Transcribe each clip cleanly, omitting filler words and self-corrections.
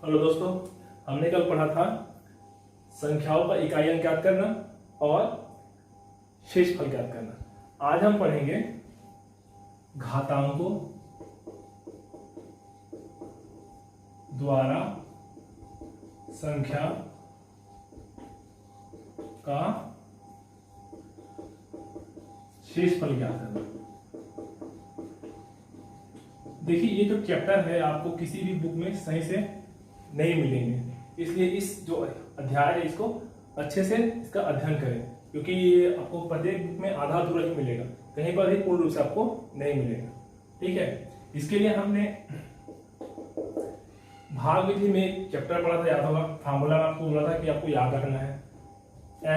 Hello दोस्तों, हमने कल पढ़ा था संख्याओं का इकाई अंक ज्ञात करना और शेषफल ज्ञात करना। आज हम पढ़ेंगे घातांकों द्वारा संख्या का शेषफल ज्ञात करना। देखिए, ये जो चैप्टर है आपको किसी भी बुक में सही से नहीं मिलेंगे, इसलिए इस जो अध्याय है इसको अच्छे से इसका अध्ययन करें, क्योंकि ये आपको प्रत्येक बुक में आधा अधूरा ही मिलेगा, कहीं पर भी पूर्ण रूप से आपको नहीं मिलेगा। ठीक है, इसके लिए हमने भाग विधि में एक चैप्टर पढ़ा था, याद होगा। फार्मूला में आपको बोला था कि आपको याद रखना है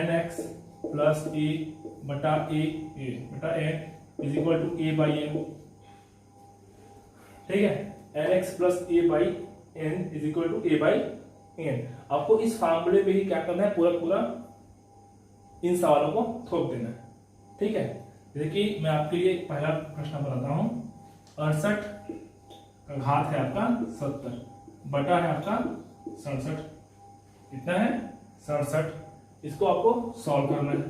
nx प्लस ए बटा N is equal to A by N. ठीक है, nx plus A by N is equal to A by N. आपको इस फार्मूले पे ही क्या करना है, पूरा इन सवालों को थोप देना है। ठीक है, जैसे कि मैं आपके लिए पहला प्रश्न बनाता हूं। 68 का घात है आपका 70 बटा है आपका 67। कितना है? 67। इसको आपको सॉल्व करना है।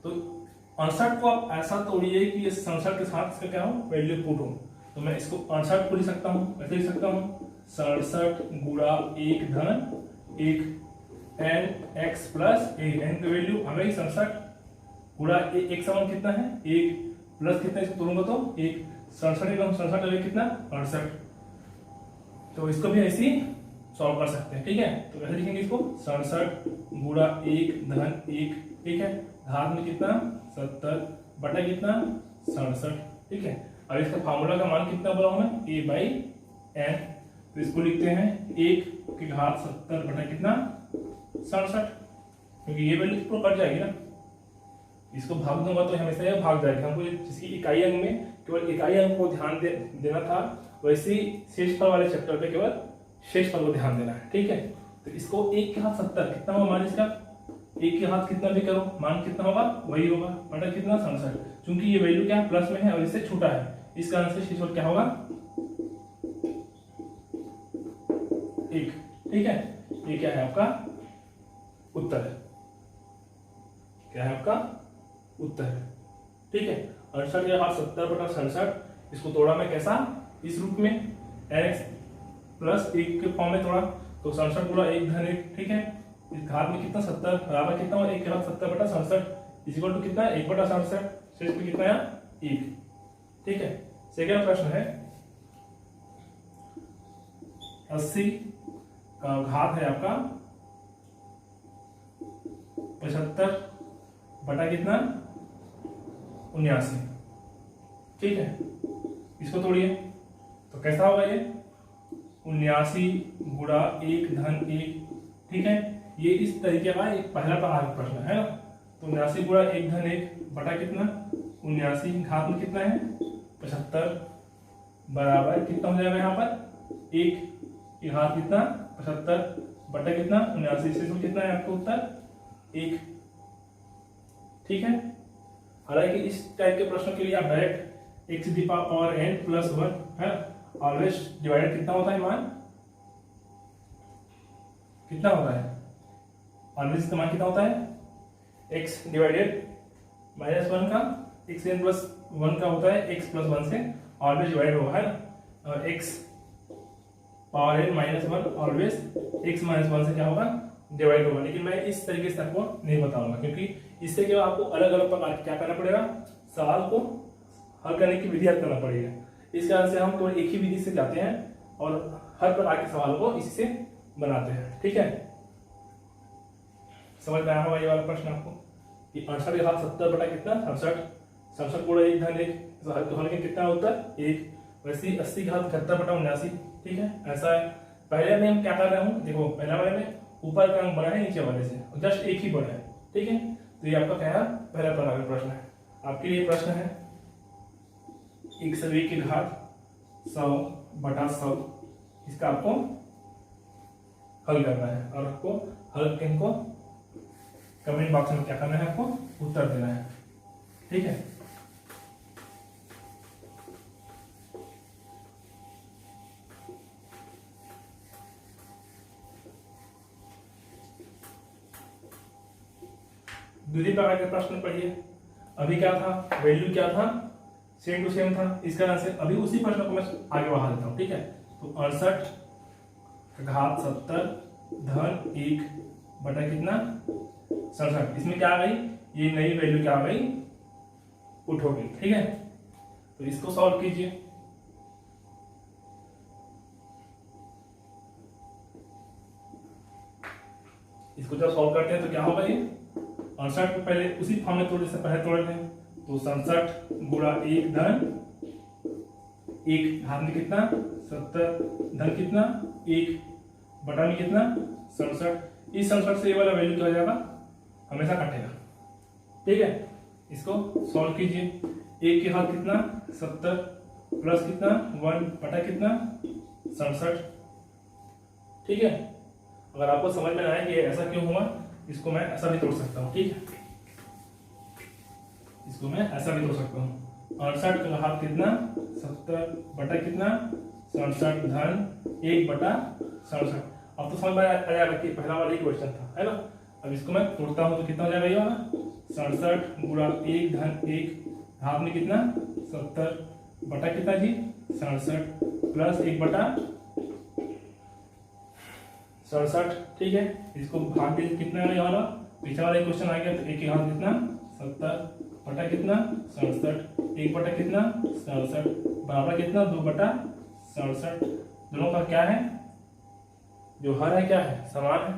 तो 68 को आप ऐसा तोड़िए कि ये 67 के साथ इसका क्या हो, वैल्यू पुट हो। तो मैं इसको 68 को लिख सकता हूँ, ऐसे लिख सकता हूँ 67 गुणा 1 धन 1 एन एक्स प्लस ए। एन की वैल्यू आ गई 67 गुणा एक समान कितना है 1 प्लस कितना, इसको तोड़ूंगा तो 1। 67 कितना 68। तो इसको भी ऐसे ही सॉल्व कर सकते हैं। ठीक है, तो कैसे लिखेंगे इसको 67 गुणा 1 धन 1। ठीक है, घात में कितना 70 बटा कितना 67। ठीक है, अब इसका फार्मूला का मान कितना बोला हूं मैं, ए बाई एन। तो इसको लिखते हैं 1 की घात 70 बटा कितना 67, क्योंकि ये वैल्यू तो कट जाएगी ना। इसको भाग दूंगा तो हमेशा ये भाग जाएगा। हमको जिसकी इकाई अंक में केवल इकाई अंक को ध्यान देना था, वैसे ही शेषफल वाले चैप्टर पे केवल शेषफल को ध्यान देना है। ठीक है, तो इसको 1 की घात 70 कितना होगा मान इसका, 1 की घात कितना भी करो मान कितना होगा वही होगा बटा कितना 67। क्योंकि ये वैल्यू क्या प्लस में है और इससे छोटा है, इस कारण से शेषफल क्या होगा 1। ठीक है, ये क्या है आपका उत्तर है, क्या है आपका उत्तर है। ठीक है, 68 के घात 70 बटा 67। इसको तोड़ा मैं कैसा, इस रूप में nx प्लस 1 के फॉर्म में तोड़ा, तो 67 गुणा 1 धन 1। ठीक है, इस घात में कितना 70 बराबर कितना हुआ 1 के घात 70 बटा 67 इक्वल टू कितना 1 बटा 67। शेष में कितना है 1। ठीक है, सेकंड प्रश्न है 80 का घात है आपका 75 बटा कितना 79। ठीक है, इसको तोड़िए तो कैसा होगा ये 79 गुणा 1 धन 1। ठीक है, ये इस तरीके का एक पहला प्रश्न है ना। तो 79 गुणा 1 धन 1 बटा कितना 79, घात में कितना है 75 बराबर कितना हो जाएगा यहाँ पर 1 की घात कितना 75 बटा कितना 79। से कितना है आपका उत्तर 1। ठीक है, हालांकि इस टाइप के प्रश्नों के लिए आप डायरेक्ट x की पावर n प्लस 1 है, ऑलवेज डिवाइडेड कितना होता है मान, कितना होता है ऑलवेज इसका मान कितना होता है x डिवाइडेड -1 का x n प्लस 1 का होता है x प्लस 1 से ऑलवेज डिवाइड होगा, है ना। और x power n -1 always x -1 से क्या होगा डिवाइड होगा। लेकिन मैं इस तरीके से आपको नहीं बताऊंगा, क्योंकि इससे केवल आपको अलग अलग प्रकार क्या करना पड़ेगा, सवाल को हल करने की विधि करना पड़ेगा। इस कारण से हम केवल एक ही विधि से जाते हैं और हर प्रकार के सवालों को इसी से बनाते हैं। ठीक है, समझ में आया होगा ये वाला प्रश्न आपको कि 68 के घात 70 बटा कितना 67 गुणा 1 धन 1, तो हल के कितना उत्तर 1। वैसे 80 के घात 71 बटा 79। ठीक है, ऐसा है। पहले में हम क्या कर रहे हूँ, देखो पहले वाले में ऊपर का अंक बड़ा है नीचे वाले से जस्ट एक ही बड़ा है। ठीक है, तो ये आपका क्या है पहला प्रकार का प्रश्न है। आपके लिए प्रश्न है 101 की घात 100 बटा 100। इसका आपको हल करना है और आपको हल को कमेंट बॉक्स में क्या करना है, आपको उत्तर देना है। ठीक है, दूसरी प्रकार के प्रश्न पढ़िए। अभी क्या था, वैल्यू क्या था, सेम टू सेम था। इसका आंसर अभी उसी प्रश्न को मैं आगे बढ़ा देता हूँ, ठीक है। तो 68/70 धन 1 बटा कितना 67। इसमें क्या आ गई, ये नई वैल्यू क्या आ गई, पुट हो गई, ठीक है। तो इसको सॉल्व कीजिए। इसको जब सॉल्व करते हैं तो क्या होगा, ये 68 को पहले उसी फॉर्म में थोड़े से पहले तोड़ लें। तो 67 गुणा 1 धन 1 हाथ में कितना 70 धन कितना 1 बटा में कितना 67। इस 67 से ये वाला वैल्यू क्या हो जाएगा, हमेशा कटेगा, ठीक है। इसको सॉल्व कीजिए। 1 के हाथ कितना 70 प्लस कितना 1 बटा कितना 67, ठीक है। अगर आपको समझ में आए कि ऐसा क्यों हुआ, इसको मैं ऐसा भी तोड़ सकता हूँ, ठीक है। इसको मैं ऐसा भी तोड़ सकता हूँ। 68 का हाथ कितना 70 बटा कितना 67 धन 1 बटा 67। अब तो समझ में आ जाएगा कि पहला वाला ही क्वेश्चन था, है ना। अब इसको मैं तोड़ता हूँ तो कितना हो जाएगा, ये वाला 67 गुणा 1 धन 1 हाथ में कितना 70 बटा कितना जी 67 प्लस 1 बटा 67, ठीक है। इसको भाग दे कितना है, ये वाला पीछे वाला क्वेश्चन आ गया। तो 1 के हाथ कितना 70 बटा कितना 67, 1 बटा कितना 67 बराबर कितना 2 बटा 67। दोनों का क्या है, जो हर है क्या है, समान है।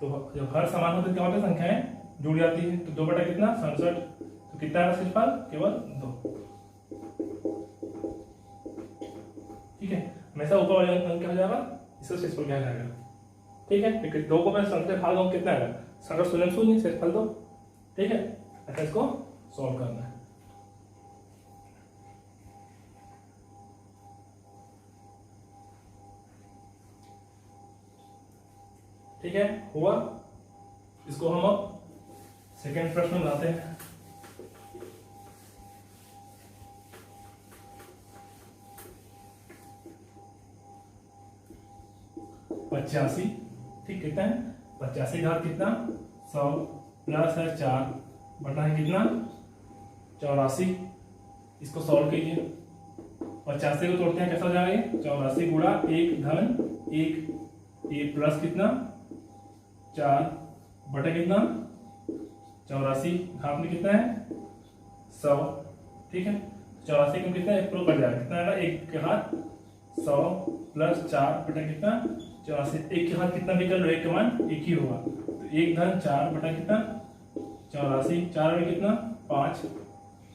तो जब हर समान होता है क्या होता है, संख्याएं जुड़ जाती है। तो 2 बटा कितना 67, तो कितना है सिर्फ केवल 2, ठीक है। हमेशा ऊपर वाले अंक क्या हो जाएगा, इसका शेषफल क्या जाएगा, ठीक है। फिर 2 को मैं 67 से भाग दूं कितना आएगा 67 शून्य शून्य, शेषफल 2, ठीक है। ऐसा इसको सॉल्व करना है। ठीक है, हुआ। इसको हम अब सेकेंड प्रश्न बनाते हैं। पचासी, ठीक, कितना है 85 घात कितना 100 प्लस है 4 बटा है कितना 84। इसको सॉल्व कीजिए। 85 को तोड़ते हैं, कैसा हो जाएगा, 84 गुणा 1 धन 1 ये प्लस कितना 4 बटा कितना 84 घात में कितना है 100, ठीक है। 84 को कितना 1 कट जाएगा, कितना आएगा 1 के हाथ 100 प्लस 4 बटा कितना 84। 1 के हाथ कितना भी कर लो, 1 का मान 1 ही होगा। तो 1 धन 4 बटा कितना 84, 4 में कितना 5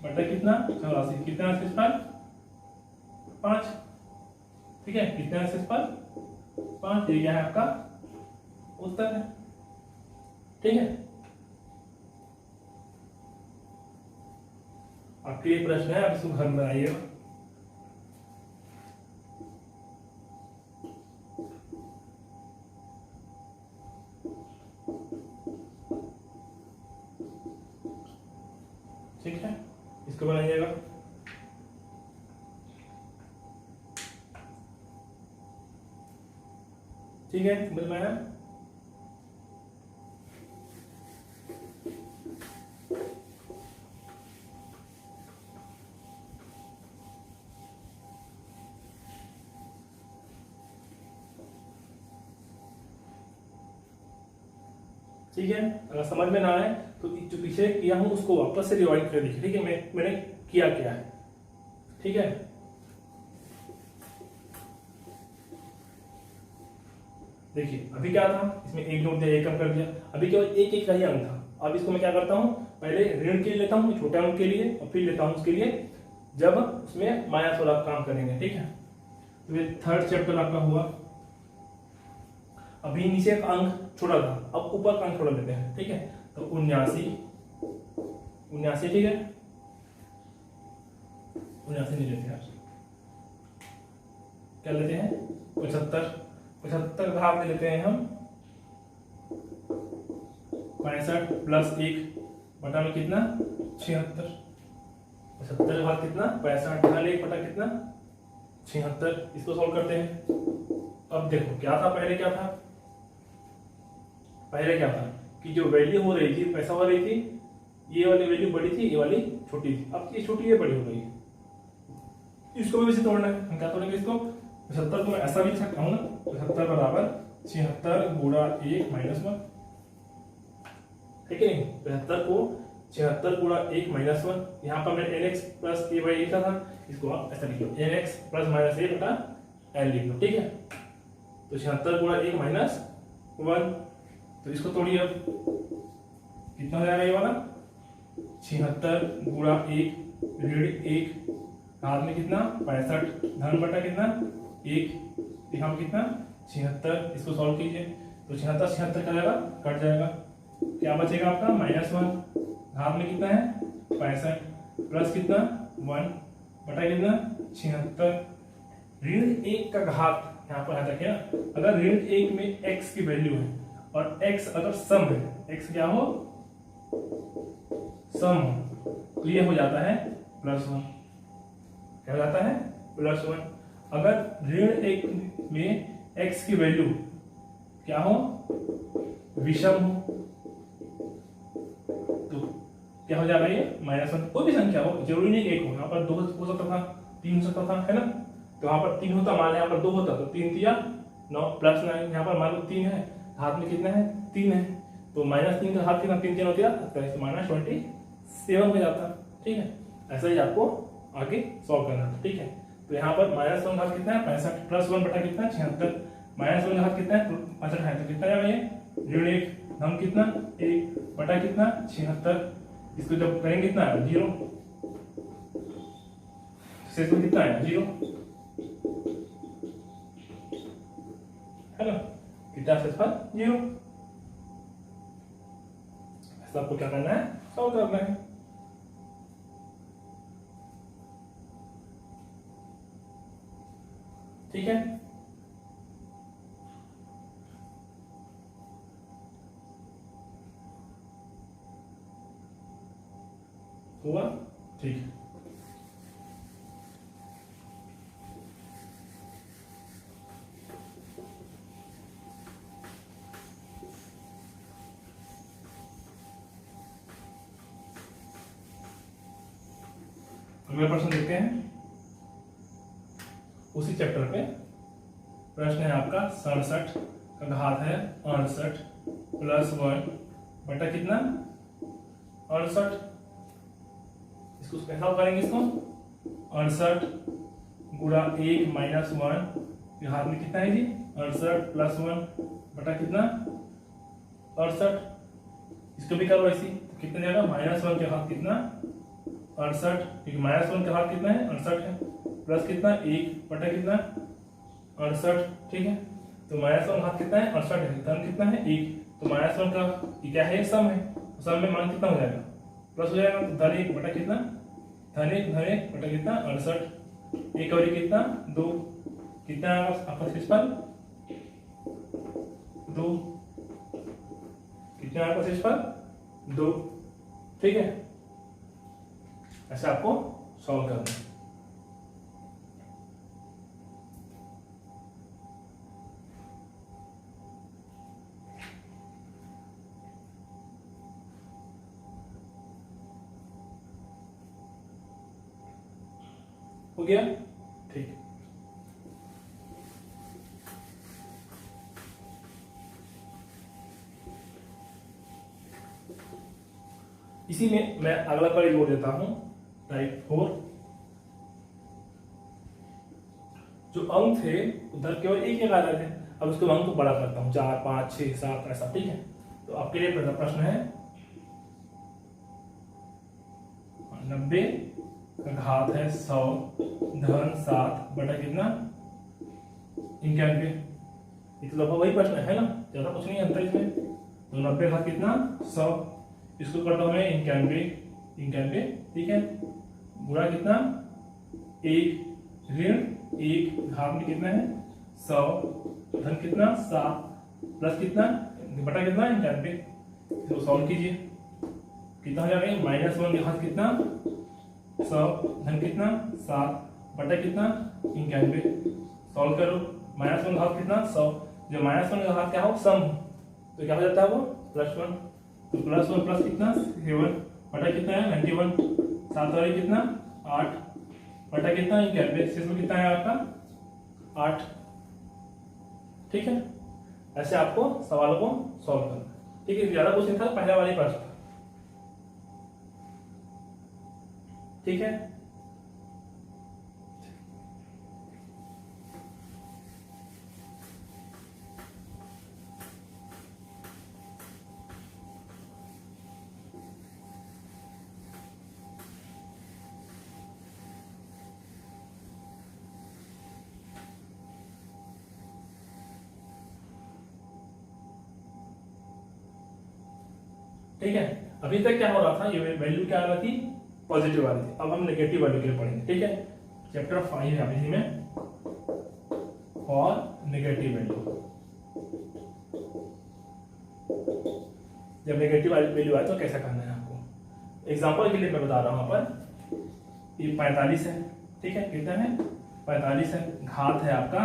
बटा कितना 84, कितना है शेषफल 5, ठीक है। कितना है शेषफल 5, ये क्या है आपका उत्तर है, ठीक है। आपके लिए प्रश्न है, आप इसको घर में आइएगा। ठीक है, इसको बनाइएगा। ठीक है, समझ में आया। ठीक है, अगर समझ में ना आए तो जो पीछे किया हूं उसको वापस से रिवाइज कर दीजिए, ठीक है। मैंने किया क्या है, ठीक है। देखिए अभी क्या था, इसमें 1 जोड़ दिया, 1 कम कर दिया। अभी केवल एक एक का ही अंक था। अब इसको मैं क्या करता हूं, पहले ऋण के लिए लेता हूं छोटे अंक के लिए, और फिर लेता हूं उसके लिए जब उसमें माइनस वाला काम करेंगे, ठीक है। तो ये थर्ड चैप्टर आपका हुआ। अभी नीचे का अंक छोड़ा था, अब ऊपर का अंक छोड़ा लेते हैं, ठीक है। तो 79, ठीक है, 79 नहीं लेते हैं, क्या लेते हैं 75 का हाथ में लेते हैं हम 65 प्लस 1 बटा में कितना 76। 75 का हाथ कितना 65 ढाल 1 बटा कितना 76। इसको सॉल्व करते हैं। अब देखो क्या था, पहले क्या था कि जो वैल्यू हो रही थी पैसा हो रही थी ये वाली वैल्यू बड़ी थी, ये वाली छोटी थी, अब ये छोटी ये बड़ी हो गई। इसको भी वैसे तोड़ना है, हम क्या तोड़ेंगे इसको, 75 को मैं ऐसा भी लिख सकता हूँ ना, 75 बराबर 76 गुणा 1 माइनस 1, है कि नहीं। 75 को 76 गुणा 1 माइनस 1, यहाँ पर मैं nx प्लस a बाई लिखा था, इसको आप ऐसा लिख लो, nx प्लस माइनस a बटा n लिख लो, ठीक है। तो 76 गुणा 1 माइनस 1, तो इसको तोड़िए, अब कितना हो जाएगा ये वाला, 76 गुणा 1 ऋण 1, हाथ में कितना 65, धन बटा कितना 1, यहाँ कितना 76, इसको सॉल्व कीजिए, तो 76 76 का जाएगा, कट जाएगा, क्या बचेगा आपका -1, हाथ में कितना है 65, प्लस कितना 1 बटा कितना 76, ऋण 1 का घात यहाँ पर आता क्या, अगर ऋण 1 में x की वैल्यू है और x अगर सम है, x क्या हो सम हो, तो ये हो जाता है +1, क्या हो जाता है +1। अगर ऋण 1 में x की वैल्यू क्या हो विषम हो, तो क्या हो जाएगा ये -1। कोई भी संख्या हो, जरूरी नहीं 1 हो, यहाँ पर 2 हो सकता था, 3 हो सकता था, है ना। तो यहाँ पर 3 होता, मान यहाँ पर 2 होता, तो 3 दिया 9 प्लस 9, यहाँ पर मान लो 3 है, हाथ में कितना है 3 है, तो -3 का हाथ कितना 3 3 होता है, तो -27 हो जाता, ठीक है। ऐसा ही आपको आगे सॉल्व करना है, ठीक है। तो यहाँ पर -1 का हाथ कितना है 65, प्लस 1 बटा कितना 76, -1 का हाथ कितना है 65 है, तो कितना जाएगा ये ऋण 1, धन कितना 1 बटा कितना 76, इसको जब करेंगे कितना है 0, शेष में कितना है 0, है ना, कितना शेष पर 0। ऐसा आपको क्या करना है, सॉल्व करना है। ठीक है, हुआ, ठीक है। अगला प्रश्न देखते हैं, उसी चैप्टर पे प्रश्न है आपका 67 का घात है 68 प्लस 1 बटा कितना 68, इसको कैसा करेंगे, इसको 68 गुणा 1 माइनस 1, ये हाथ में कितना है जी 68 प्लस 1 बटा कितना 68, इसको भी करो ऐसी, तो कितना जाएगा -1 के हाथ कितना 68, क्योंकि -1 के हाथ कितना है 68 है, प्लस कितना 1 बटा कितना 68, ठीक है। तो -1 हाथ कितना है 68 है, धन कितना है 1, तो -1 का क्या है सम है, तो सम में मान कितना हो जाएगा प्लस हो जाएगा, तो धन 1 बटा कितना धन 1 बटा कितना 68, 1 और 1 कितना 2, कितना आपका शेषफल 2, कितना आपका शेषफल 2, ठीक है। ऐसा आपको सॉल्व करना है। हो गया, ठीक। इसी में मैं अगला पॉइंट जोड़ देता हूं, टाइप 4। जो अंक थे उधर केवल एक ही आ रहे थे, अब उसके अंक को बड़ा करता हूं 4 5 6 7 ऐसा, ठीक है। तो आपके लिए पहला प्रश्न है 90 का घात है 100 धन 7 बटा कितना 91, ये तो लगभग वही प्रश्न है ना, ज्यादा कुछ नहीं अंतर इसमें। तो 90 घात कितना 100, इसको करता हूं मैं 91, ठीक है, गुणा कितना 1 ऋण 1 घात में कितना है 100, धन कितना 7 प्लस कितना बटा कितना 91, इसको सॉल्व कीजिए, कितना हो जाएगा -1 के घात कितना 100, धन कितना 7 बटा कितना 91, सॉल्व करो, -1 का घात कितना 100, जो -1 का घात क्या हो सम, तो क्या हो जाता है वो +1, तो +1 प्लस कितना 7 बटा कितना है 91, 7 वाले कितना 8 बटा कितना 91, इसमें कितना है आपका 8। ठीक है, ऐसे आपको सवालों को सॉल्व करना है। ठीक है, ज्यादा क्वेश्चन था, पहला वाला ही प्रश्न था। ठीक है, ठीक है। अभी तक क्या हो रहा था, ये वैल्यू क्या आ रही थी पॉजिटिव आ रही थी, अब हम नेगेटिव वैल्यू के लिए पढ़ेंगे। ठीक है, चैप्टर 5 है अभी में और नेगेटिव वैल्यू। जब नेगेटिव वैल्यू आए तो कैसा करना है आपको, एग्जांपल के लिए मैं बता रहा हूं। यहाँ पर ये 45 है। ठीक है, कितना है 45 है, घात है आपका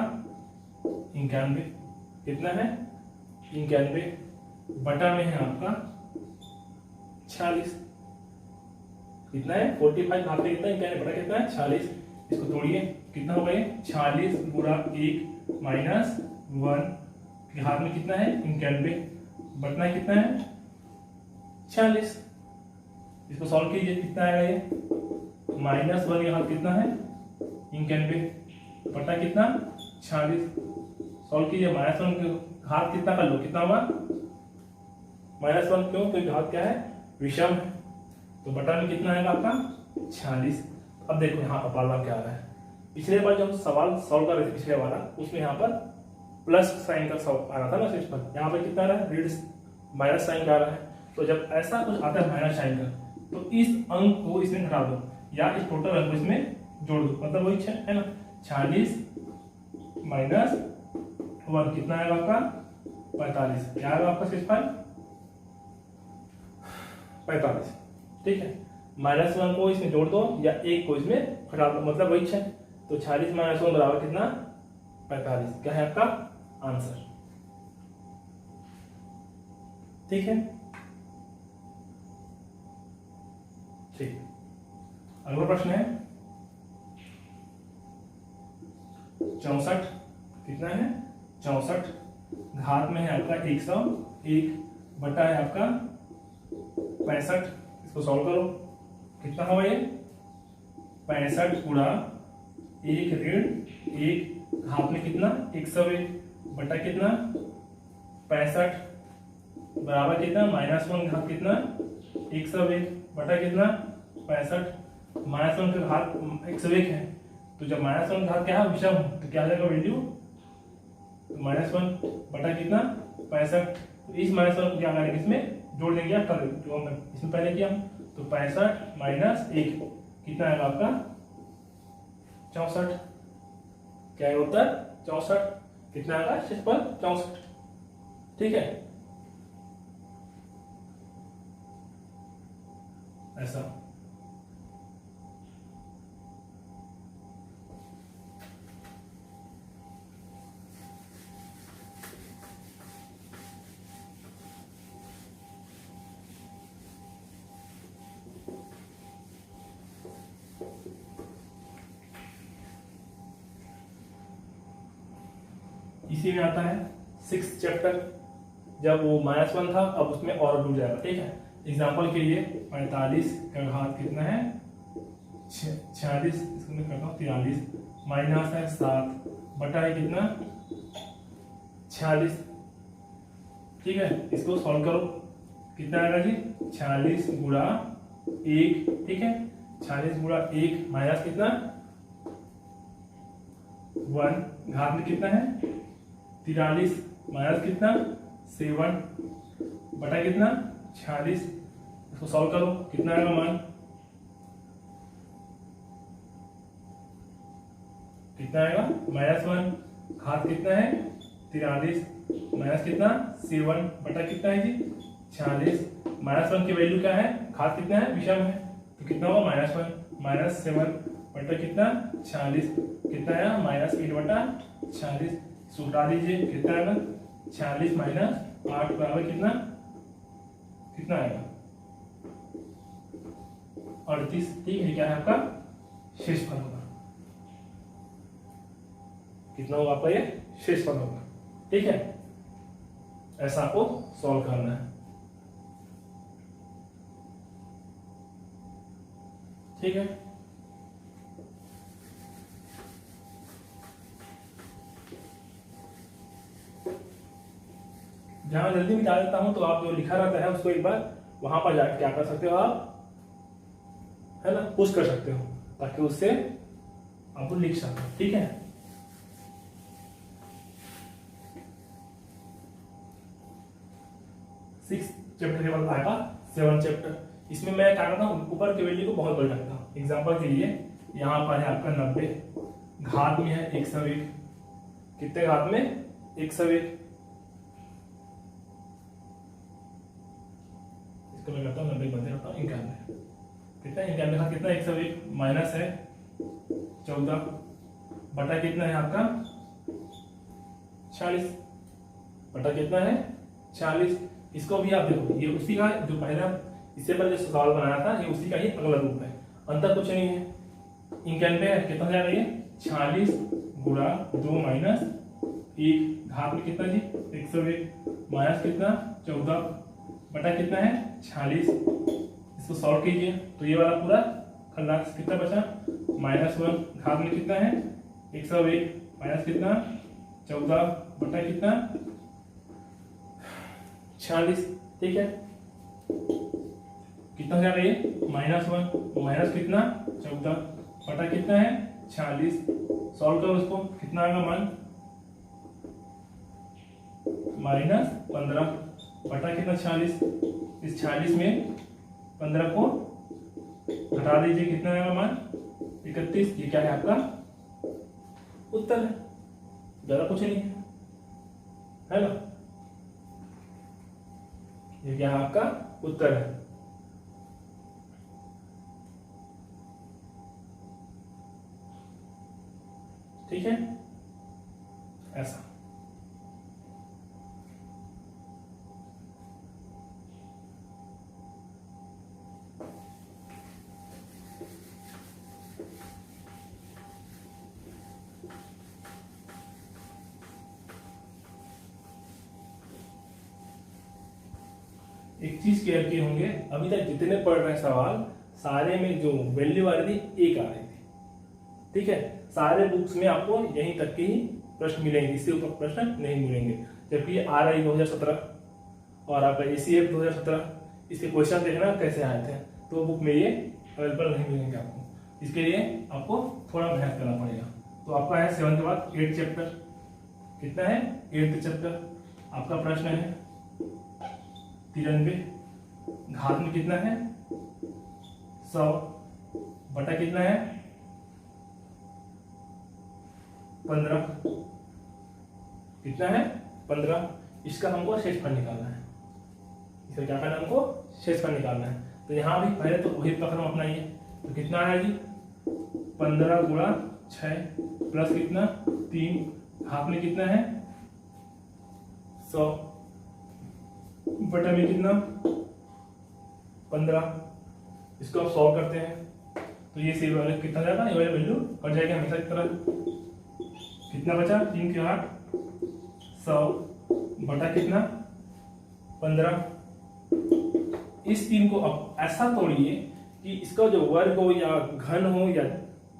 91, कितना है 91, बटा में है आपका 46, कितना है 45, घात में कितना है बटा कितना है 46। इसको तोड़िए, कितना हो गया 46 गुणा 1 माइनस 1, घात में कितना है 91, बटना कितना है 46। इसको सॉल्व कीजिए, कितना आएगा ये -1 घात कितना है 91 बटा कितना 46। सॉल्व कीजिए, -1 घात कितना कर लो, कितना होगा -1, क्यों तो घात क्या है विषम है, तो बटा में कितना आएगा आपका 46। अब देखो यहाँ पर प्रॉब्लम क्या आ रहा है, पिछले बार जब सवाल सॉल्व कर रहे थे पिछले वाला, उसमें यहाँ पर प्लस साइन का आ रहा था ना सिर्फ पर, यहाँ पर कितना आ रहा है रीड माइनस साइन का आ रहा है। तो जब ऐसा कुछ आता है माइनस साइन का, तो इस अंक को इसमें घटा दो या इस टोटल अंक को इसमें जोड़ दो, मतलब वही है ना 46 माइनस 1 कितना आएगा आपका 45, क्या आएगा आपका 45। ठीक है, -1 को इसमें जोड़ दो या 1 को इसमें घटा दो, मतलब वही है। तो 46 माइनस 1 बराबर कितना 45, क्या है आपका आंसर। ठीक है, ठीक। अगला प्रश्न है 64, कितना है 64, घात में है आपका 101, बटा है आपका 65। इसको सॉल्व करो, कितना होगा ये 65 गुणा 1 ऋण 1, घात में कितना 101, बटा कितना 65, बराबर कितना -1 घात कितना 101, बटा कितना 65। -1 का घात 101 है, तो जब -1 घात क्या है विषम, तो क्या आ जाएगा वैल्यू -1 बटा कितना 65। तो इस -1 को क्या करेंगे इसमें जोड़ देंगे, जो हमने इसमें पहले किया, तो 65 माइनस 1 कितना आएगा आपका 64, क्या है उत्तर 64, कितना आएगा 64। ठीक है, ऐसा। इसी में आता है 6th चैप्टर, जब वो -1 था अब उसमें और डूब जाएगा। ठीक है, एग्जाम्पल के लिए 45 का घात कितना है 46, इसको मैं करता हूँ 43, माइनस है 7, बटा है कितना 46। ठीक है, इसको सॉल्व करो, कितना आएगा जी 46 गुणा 1। ठीक है, 46 गुणा 1 माइनस कितना 1, घात में कितना है 43, माइनस कितना 7, बटा कितना 46। इसको सॉल्व करो, कितना आएगा मान, कितना आएगा -1, घात कितना है 43, माइनस कितना 7, बटा कितना है जी 46। -1 की वैल्यू क्या है, घात कितना है विषम है, तो कितना होगा -1 माइनस 7 बटा कितना 46, कितना आया -8 बटा 46। सुटा दीजिए, कितना आएगा 46 माइनस 8 बराबर कितना, कितना आएगा 38। ठीक है, क्या है आपका शेषफल होगा। कितना होगा आपका ये शेषफल होगा। ठीक है, ऐसा आपको सॉल्व करना है। ठीक है, जहां जल्दी मिटा देता हूं तो आप जो लिखा रहता है उसको एक बार वहां पर जाकर क्या कर सकते हो आप, है ना, पुश कर सकते हो ताकि उससे आप लिख सको। ठीक है, सिक्स चैप्टर के बाद आएगा 7 चैप्टर। इसमें मैं क्या करता हूँ, ऊपर के वैल्यू को बहुत बड़ा रखता हूँ। एग्जाम्पल के लिए यहाँ पर है आपका 90, घात में है 101। कितने घात में 101। इसको मैं करता हूँ 90 बंदे रखता हूँ 91। कितना 91 का कितना 101 माइनस है 14 बटा कितना है आपका 40 बटा कितना है 40। इसको भी आप देखो, ये उसी का जो पहला इससे पहले जो सवाल बनाया था ये उसी का ही अगला रूप है, अंतर कुछ नहीं है। 91 है, कितना हो जाएगा ये 46 गुणा 2 माइनस 1 घात में कितना जी 101 माइनस कितना 14 बटा कितना है 46। इसको सॉल्व कीजिए तो ये वाला पूरा खल्लास कितना बचा -1 घात में कितना है 101 माइनस कितना 14 बटा कितना 46। ठीक है, कितना हो जाएगा ये -1 माइनस कितना 14 बटा कितना है 46। सॉल्व करो उसको, कितना आएगा मान -15 बटा कितना 46। इस 46 में 15 को घटा दीजिए, कितना आएगा मान 31। ये क्या है आपका उत्तर है, ज्यादा कुछ नहीं है ना। ये क्या है आपका उत्तर है। ठीक है, ऐसा। एक चीज केयर किए होंगे, अभी तक जितने पढ़ रहे हैं सवाल सारे में जो वैल्यू आ रही थी एक आ रही थी। ठीक है, सारे बुक्स में आपको यहीं तक के ही प्रश्न मिलेंगे, इससे ऊपर प्रश्न नहीं मिलेंगे। जबकि RI 2017 और आपका ACF 2017 इसके क्वेश्चन देखना कैसे आए थे, तो बुक में ये अवेलेबल नहीं मिलेंगे आपको। इसके लिए आपको थोड़ा मेहनत करना पड़ेगा। तो आपका है 7 के बाद 8 चैप्टर, कितना है 8th चैप्टर। आपका प्रश्न है 93 घात में कितना है 100 बटा कितना है 15, कितना है 15। इसका हमको शेषफल निकालना है। इसका क्या करना है, हमको शेषफल निकालना है। तो यहां भी पहले तो वही प्रक्रम अपनाइए। तो कितना है जी 15 गुणा 6 प्लस कितना 3 घात में कितना है 100 बटा में कितना 15। इसको आप सॉल्व करते हैं तो ये सी वाले कितना जाएगा, ये वाली वैल्यू कट जाएगी हमेशा की तरह। कितना बचा 3 के 8 100 बटा कितना 15। इस 3 को अब ऐसा तोड़िए कि इसका जो वर्ग हो या घन हो या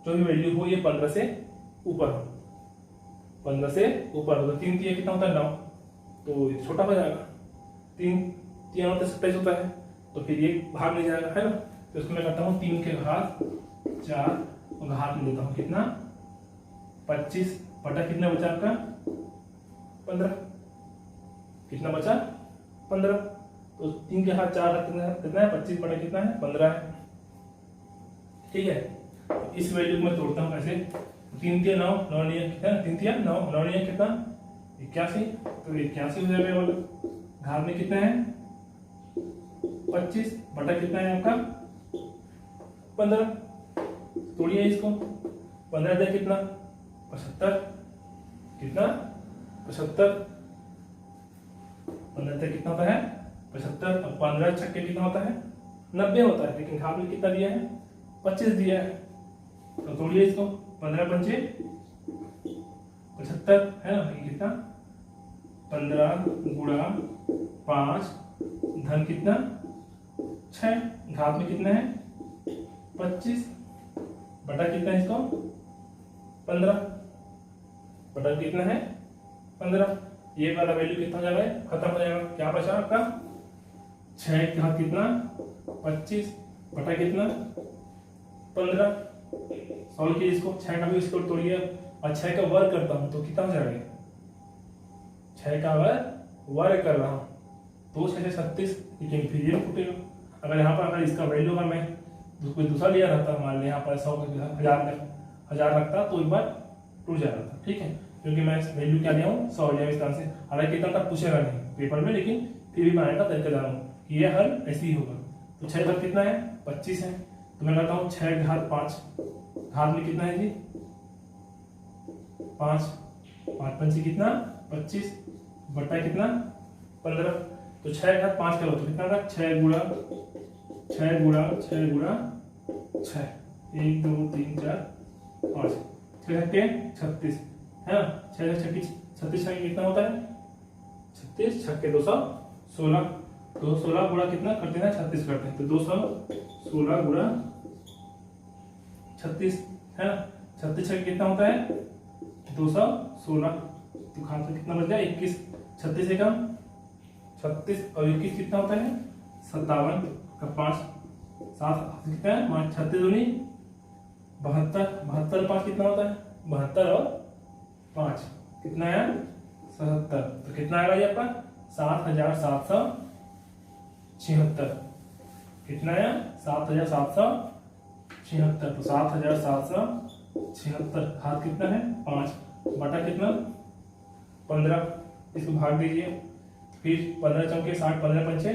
जो भी वैल्यू हो ये 15 से ऊपर हो, 15 से ऊपर हो। तो 3 3 कितना होता है 9, तो ये छोटा हो जाएगा। 3 3 होता है 27 होता है, तो फिर ये भाग नहीं जाएगा, है ना। तो इसको मैं करता हूँ 3 के घात 4 और घात में लेता हूँ कितना 25 बटा कितना बचा आपका 15। कितना बचा 15। तो 3 के घात 4 कितना है 25 बटा कितना है 15 है। ठीक है, तो इस वैल्यू को मैं तोड़ता हूँ कैसे। 3 के 9 9 नहीं कितना 3 3 9 9 नहीं कितना 81, तो 81 हो जाएगा वाला। घात में कितना है 25 बटा कितना है आपका 15। तोड़िए इसको, 15 दे कितना 75, कितना 75। 15 दे कितना होता है 75। अब 15 छक्के कितना होता है 90 होता है, लेकिन घात में कितना दिया है 25 दिया है, तो तोड़िए इसको, 15 पंचे 75 है ना, ये कितना 15 गुणा 5 धन कितना 6, घात में कितना है 25 बटा कितना है इसको 15 बटा कितना है 15। ये वाला वैल्यू कितना हो जाएगा, खत्म हो जाएगा। क्या बचा आपका 6 का कितना 25 बटा कितना 15। सॉल्व कीजिए इसको, 6 का भी इसको तोड़िए और 6 का वर्ग करता हूं तो कितना हो जाएगा, 6 का वर्ग कर रहा हूं तो 6 से 36, लेकिन फिर ये फूटेगा। अगर यहाँ पर अगर इसका वैल्यू अगर मैं कोई दूसरा लिया रहता, मान लिया यहाँ पर 100 हजार रखता तो एक बार टूट जा रहा था, ठीक है, क्योंकि मैं वैल्यू क्या लिया हूँ 100 लिया इस तरह से। हालांकि इतना तक पूछेगा नहीं पेपर में, लेकिन फिर भी बनाने का तरीका जाना हूँ कि ये हल ऐसे ही होगा। तो 6 घात कितना है 25 है, तो मैं करता हूँ 6 घात 5, घात में कितना है जी 5, 5 पंचे कितना 25 बटा कितना 15। तो 6 घात 5 करो तो कितना था 6 गुणा 6 गुणा 6 गुणा 6, 1 2 3 4 5, 6 के 36 है ना, 6 36 36 कितना होता है 36 छक्के 216, 216 गुणा कितना करते हैं 36 करते हैं, तो 216 गुणा 36 है ना, 36 छक्के कितना होता है 216, तो खाते में कितना बच गया 21, 36 से कम 36 और 21 कितना होता है 57 का 5 7 कितना है 36 दूनी 72, 72 5 कितना होता है 72 और 5 कितना है 77, तो कितना आएगा ये आपका 7776, कितना है 7776, तो 7776 हाथ कितना है 5 बटा कितना 15, इसको भाग दीजिए, फिर 15 चौके 60, 15 पंचे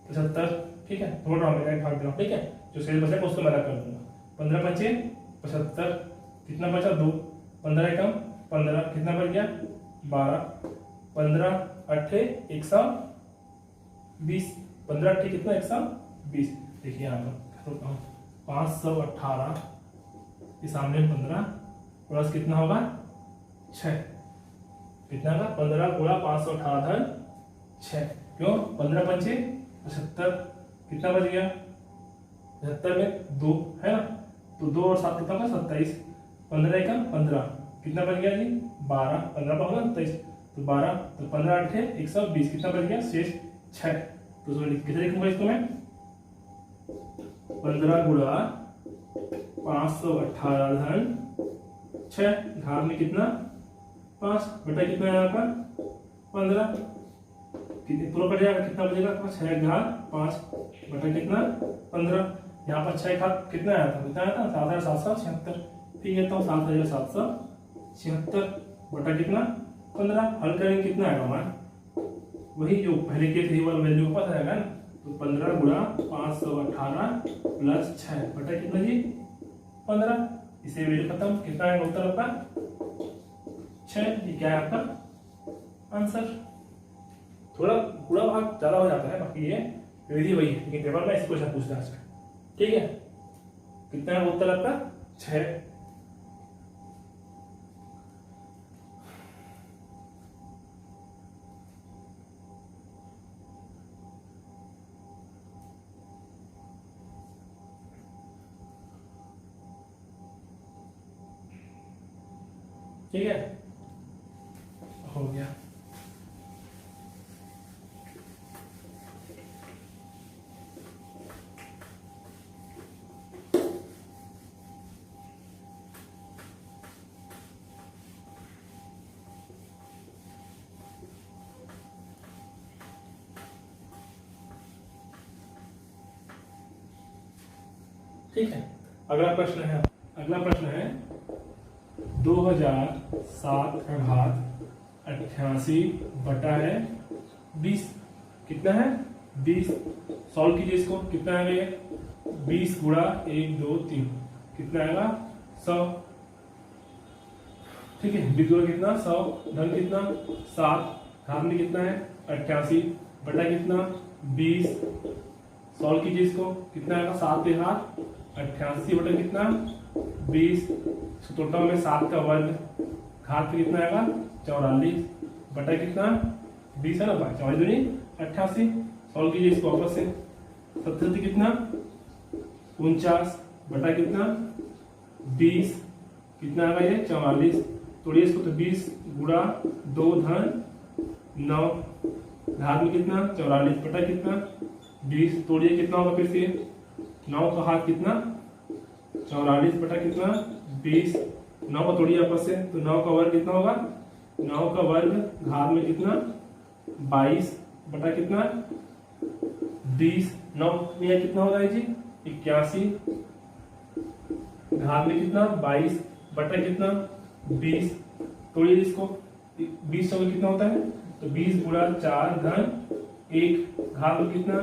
75, ठीक है, तोड़ रहा हूँ मैं भाग दे रहा हूँ, ठीक है, जो शेष बचा उसको मैं कर दूंगा, 15 पंचे 75 कितना बचा 2, 15 एकम 15 कितना बच गया 12, 15 अट्ठे 120, 15 अट्ठे कितना 120, देखिए यहाँ पर 518 के सामने 15 प्लस कितना होगा 6, कितना होगा 15 गुणा 518 धन 6, क्यों 15 पंचे 75 कितना बच गया 75 में 2 है ना, तो 2 और 7 कितना होगा 27, 15 एकम 15 कितना बच गया जी 12, 15 का होगा 27, तो 12, तो 15 अट्ठे 120 कितना बच गया शेष 6, तो कितना लिखूंगा इसको मैं 15 गुणा 518 धन 6, घात में कितना 5 बटा कितना है यहाँ पर 15, कितने पूरा कट जाएगा कितना बचेगा 6 घात 5 बटा कितना 15, यहाँ पर 6 घात कितना आया था 7776, ठीक है, तो 7776 बटा कितना 15, हल करेंगे कितना आएगा मान वही जो पहले के थे वाला वैल्यू पता आएगा ना, तो 15 गुणा 518 प्लस 6 बटा कितना जी 15, इसे वैल्यू खत्म, कितना आएगा उत्तर आपका 6, ये क्या है आपका आंसर। थोड़ा पूरा भाग ज्यादा हो जाता है, बाकी ये विधि वही है, लेकिन पेपर में ऐसे क्वेश्चन पूछता है, ठीक है, कितना है उत्तर आपका 6। ठीक है, हो गया। ठीक है, अगला प्रश्न है 2007 का घात 88 बटा है 20, कितना है 20, सॉल्व कीजिए इसको, कितना आएगा ये 20 गुणा 1 2 3 कितना आएगा 100, ठीक है, 20 गुणा कितना 100 धन कितना 7, घात में कितना है 88 बटा कितना 20, सॉल्व कीजिए इसको, कितना आएगा 7 के हाथ 88 बटा कितना 20, टोटल में 7 का वर्ग, घात पे कितना आएगा 44 बटा कितना 20 है ना, 44 दूनी 88। सॉल्व कीजिए इसको वापस से, 70 कितना 49 बटा कितना 20, कितना आएगा ये 44, तोड़िए इसको तो 20 गुणा 2 धन 9, घात में कितना 44 बटा कितना 20, तोड़िए कितना होगा फिर से 9 का हाथ कितना 44 बटा कितना 20, 9 को तोड़िए आपस से तो 9 का वर्ग कितना होगा, 9 का वर्ग घात में कितना 22 बटा कितना 20, 9 में कितना होगा जी 81, घात में कितना 22 बटा कितना 20, तोड़िए इसको 20 सौ कितना होता है तो 20 गुणा 4 धन 1, घात में कितना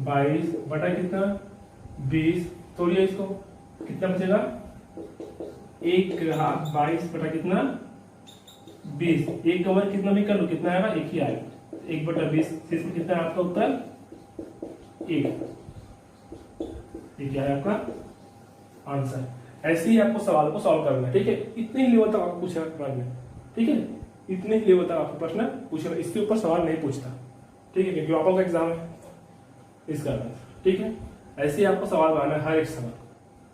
22 बटा कितना 20, तोड़िए इसको कितना बचेगा 1 घात 22 बटा कितना 20, 1 का वर्ग कितना भी कर लो कितना आएगा 1 ही आएगा, 1 बटा 20, इसमें कितना है आपका उत्तर 1, क्या है आपका आंसर। ऐसे ही आपको सवाल को सॉल्व करना है, ठीक है। इतने ही लेवल तक आपको पूछना प्रश्न, ठीक है, इतने ही लेवल तक आपको प्रश्न पूछना, इसके ऊपर सवाल नहीं पूछता, ठीक है, क्योंकि आपका एग्जाम है इस कारण, ठीक है। ऐसे ही आपको सवाल बनाना है हर एक सवाल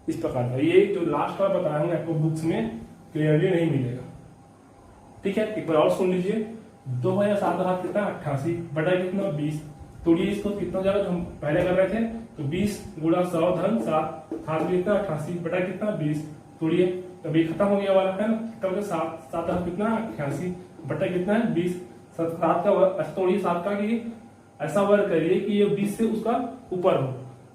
इस प्रकार का, ये जो लास्ट का बताया हूँ आपको बुक्स में क्लियरली नहीं मिलेगा, ठीक है। एक बार और सुन लीजिए, 2007 का हाथ कितना 88 बटा कितना 20, तोड़िए इसको कितना हो जाएगा जो हम पहले कर रहे थे तो 20 गुणा 100 धन 7, हाथ में कितना 88 बटा कितना 20, तोड़िए अभी खत्म हो गया वाला है ना, कितना हो गया 7 हाथ कितना 88 बटा कितना है 20, 7 का वर्ग, तोड़िए 7 का कि ऐसा वर्ग करिए कि ये 20 से उसका ऊपर हो,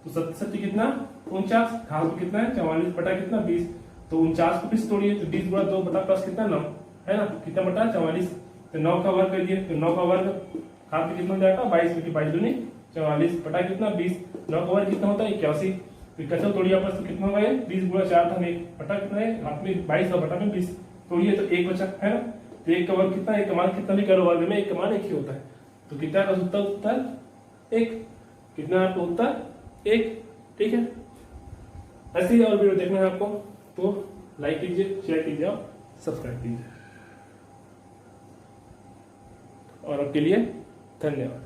तो 7 कितना 49, घात में कितना है 44 बटा कितना 20, तो 49 को 20 तोड़िए तो 20 गुणा 2 बटा प्लस कितना 9 है ना, कितना बटा 44, तो 9 का वर्ग करिए तो 9 का वर्ग घात में कितना हो जाएगा 22, क्योंकि 22 दूनी 44 बटा कितना 20, 9 का वर्ग कितना होता है 81, तो 81 तोड़िए आपस तो कितना होगा 20 गुणा 4 था 1 बटा कितना है घात में 22 और बटा में 20, तोड़िए तो 1 बचा है ना, तो 1 का वर्ग कितना, 1 का मान कितना भी करो वर्ग में 1 का मान 1 ही होता है, तो कितना का उत्तर 1, कितना आपका उत्तर 1, ठीक है। ऐसे ही और वीडियो देखना है आपको तो लाइक कीजिए, शेयर कीजिए और सब्सक्राइब कीजिए, और आपके लिए धन्यवाद।